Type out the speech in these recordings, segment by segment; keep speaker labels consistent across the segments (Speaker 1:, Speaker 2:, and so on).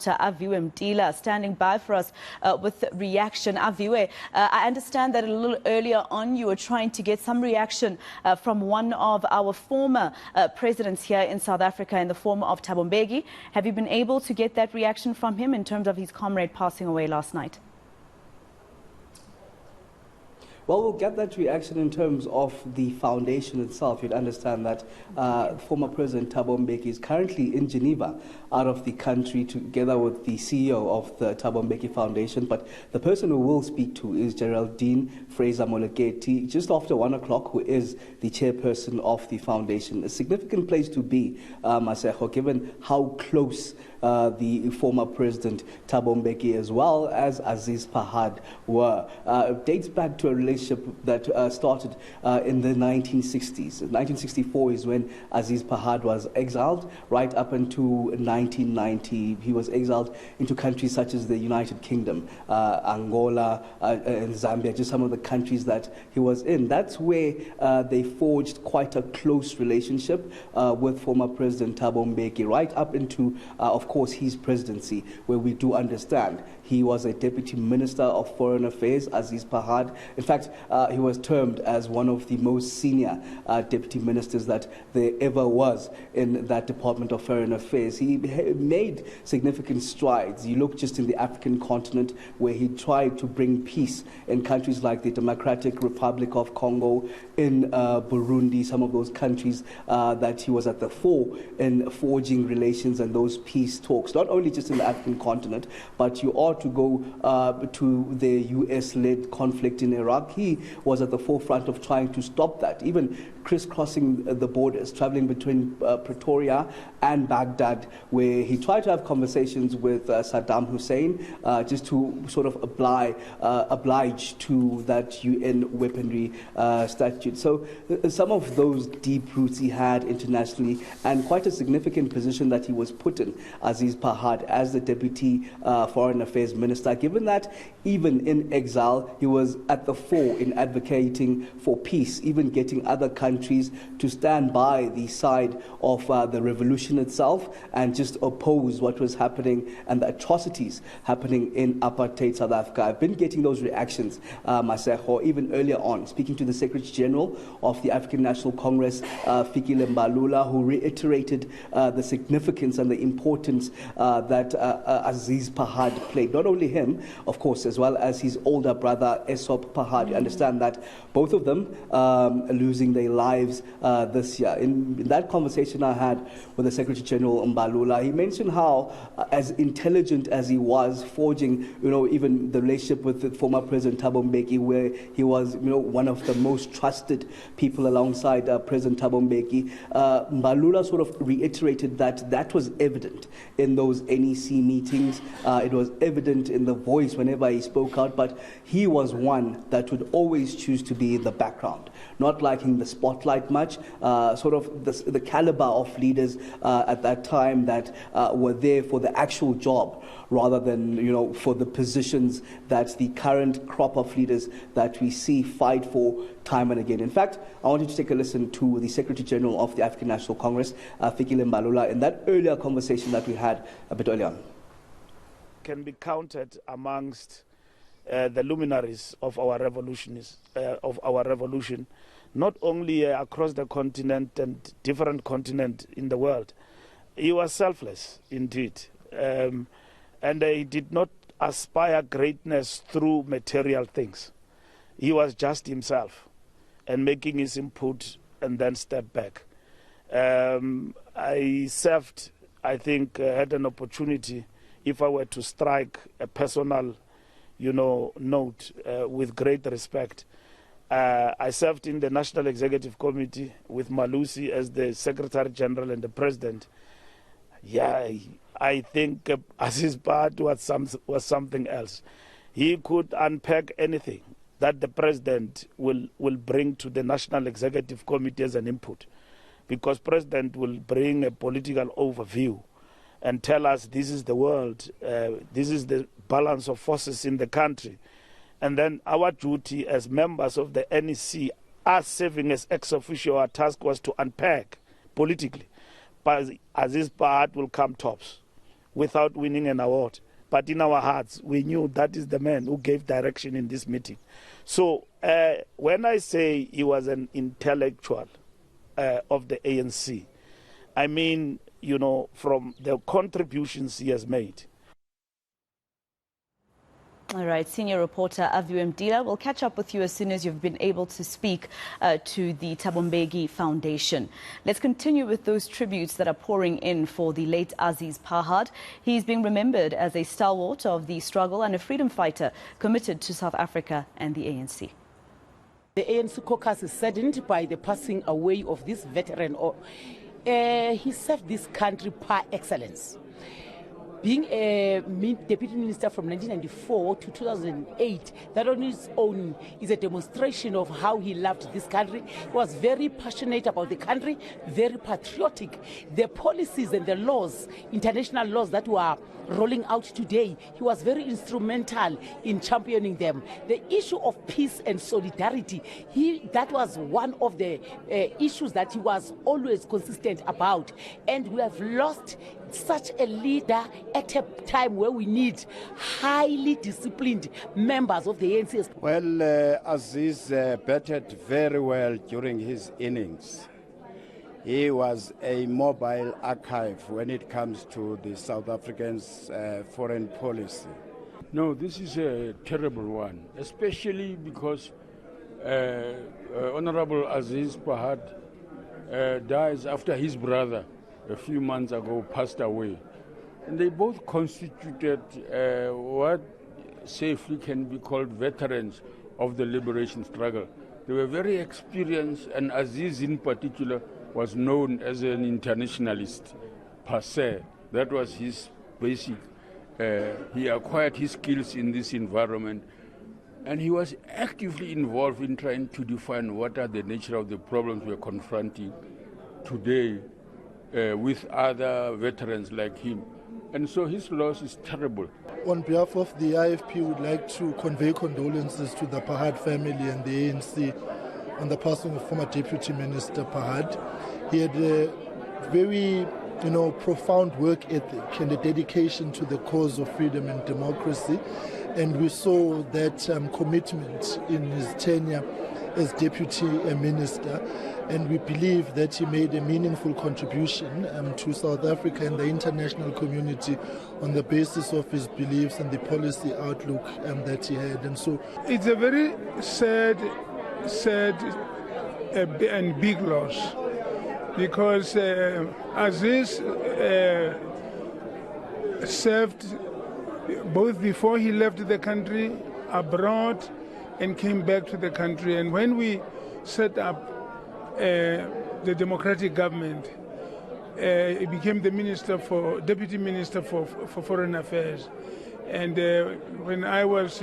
Speaker 1: Aviwe Mtila standing by for us with reaction. Aviwe, I understand that a little earlier on you were trying to get some reaction from one of our former presidents here in South Africa in the form of Thabo Mbeki. Have you been able to get that reaction from him in terms of his comrade passing away last night?
Speaker 2: Well, we'll get that reaction in terms of the foundation itself. You'd understand that former President Thabo Mbeki is currently in Geneva, out of the country, together with the CEO of the Thabo Mbeki Foundation. But the person who will speak to is Geraldine Fraser-Moleketi, just after 1 o'clock, who is the chairperson of the foundation. A significant place to be, Masejo, given how close the former President Thabo Mbeki as well as Aziz Pahad were. It dates back to a relationship that started in the 1960s. 1964 is when Aziz Pahad was exiled. Right up until 1990, he was exiled into countries such as the United Kingdom, Angola, and Zambia, just some of the countries that he was in. That's where they forged quite a close relationship with former President Thabo Mbeki, right up into, of course, his presidency, where we do understand he was a Deputy Minister of Foreign Affairs, Aziz Pahad. In fact, he was termed as one of the most senior Deputy Ministers that there ever was in that Department of Foreign Affairs. He made significant strides. You look just in the African continent, where he tried to bring peace in countries like the Democratic Republic of Congo, in Burundi, some of those countries that he was at the fore in forging relations and those peace talks, not only just in the African continent, but you are to go to the US-led conflict in Iraq. He was at the forefront of trying to stop that, even crisscrossing the borders, traveling between Pretoria and Baghdad, where he tried to have conversations with Saddam Hussein just to sort of oblige to that UN weaponry statute. So some of those deep roots he had internationally, and quite a significant position that he was put in, Aziz Pahad, as the Deputy Foreign Affairs Minister, given that even in exile, he was at the fore in advocating for peace, even getting other countries to stand by the side of the revolution itself and just oppose what was happening and the atrocities happening in apartheid South Africa. I've been getting those reactions, Masejo, even earlier on, speaking to the Secretary General of the African National Congress, Fikile Mbalula, who reiterated the significance and the importance that Aziz Pahad played. Not only him, of course, as well as his older brother, Esop Pahad. You understand that both of them are losing their lives this year. In that conversation I had with the Secretary General Mbalula, he mentioned how, as intelligent as he was, forging, even the relationship with the former President Thabo Mbeki, where he was, one of the most trusted people alongside President Thabo Mbeki, Mbalula sort of reiterated that was evident in those NEC meetings. It was evident in the voice whenever he spoke out, but he was one that would always choose to be in the background, not liking the spotlight much, sort of the caliber of leaders at that time that were there for the actual job rather than, for the positions that the current crop of leaders that we see fight for time and again. In fact, I want you to take a listen to the Secretary General of the African National Congress, Fikile Mbalula, in that earlier conversation that we had a bit earlier on.
Speaker 3: Can be counted amongst the luminaries of our revolution, not only across the continent and different continents in the world. He was selfless indeed, and he did not aspire greatness through material things. He was just himself and making his input and then step back. I served, I think, had an opportunity, if I were to strike a personal, note with great respect. I served in the National Executive Committee with Malusi as the Secretary General and the President. Yeah, I think Aziz Pahad was something else. He could unpack anything that the President will bring to the National Executive Committee as an input, because President will bring a political overview and tell us this is the world, this is the balance of forces in the country. And then our duty as members of the NEC, us serving as ex officio, our task was to unpack politically. But Aziz Pahad will come tops. without winning an award. But in our hearts, we knew that is the man who gave direction in this meeting. So when I say he was an intellectual of the ANC, I mean, you know, from the contributions he has made.
Speaker 1: All right, senior reporter Aviwe Mtila, we'll catch up with you as soon as you've been able to speak to the Thabo Mbeki Foundation. Let's continue with those tributes that are pouring in for the late Aziz Pahad. He's being remembered as a stalwart of the struggle and a freedom fighter committed to South Africa and the ANC.
Speaker 4: The ANC caucus is saddened by the passing away of this veteran. He served this country par excellence. Being a deputy minister from 1994 to 2008, that on its own is a demonstration of how he loved this country. He was very passionate about the country, very patriotic. The policies and the laws, international laws that were rolling out today, he was very instrumental in championing them. The issue of peace and solidarity, that was one of the issues that he was always consistent about. And we have lost such a leader at a time where we need highly disciplined members of the ANC.
Speaker 5: Well, Aziz batted very well during his innings. He was a mobile archive when it comes to the South Africans' foreign policy.
Speaker 6: No, this is a terrible one, especially because Honorable Aziz Pahad dies after his brother a few months ago passed away. And they both constituted what safely can be called veterans of the liberation struggle. They were very experienced, and Aziz in particular was known as an internationalist per se. That was his basic. He acquired his skills in this environment, and he was actively involved in trying to define what are the nature of the problems we're confronting today with other veterans like him. And so his loss is terrible.
Speaker 7: On behalf of the IFP, we would like to convey condolences to the Pahad family and the ANC on the passing of former Deputy Minister Pahad. He had a very profound work ethic and a dedication to the cause of freedom and democracy. And we saw that commitment in his tenure as Deputy Minister. And we believe that he made a meaningful contribution to South Africa and the international community on the basis of his beliefs and the policy outlook that he had. And so
Speaker 8: it's a very sad and big loss, because Aziz served both before he left the country, abroad, and came back to the country. And when we set up the democratic government, he became the deputy minister for foreign affairs. And when I was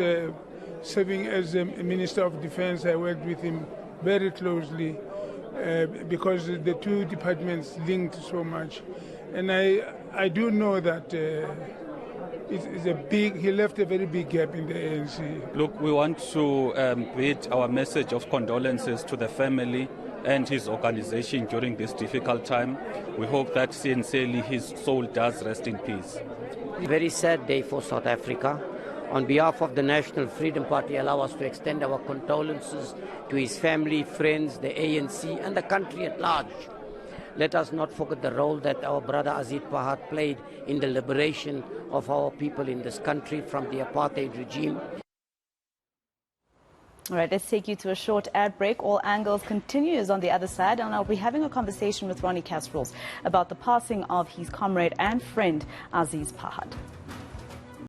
Speaker 8: serving as a minister of defense, I worked with him very closely because the two departments linked so much. And I do know that he left a very big gap in the ANC.
Speaker 9: Look, we want to bid our message of condolences to the family and his organization during this difficult time. We hope that sincerely his soul does rest in peace.
Speaker 10: Very sad day for South Africa. On behalf of the National Freedom Party, allow us to extend our condolences to his family, friends, the ANC, and the country at large. Let us not forget the role that our brother Aziz Pahad played in the liberation of our people in this country from the apartheid regime.
Speaker 1: All right, let's take you to a short ad break. All Angles continues on the other side, and I'll be having a conversation with Ronnie Casseroles about the passing of his comrade and friend, Aziz Pahad.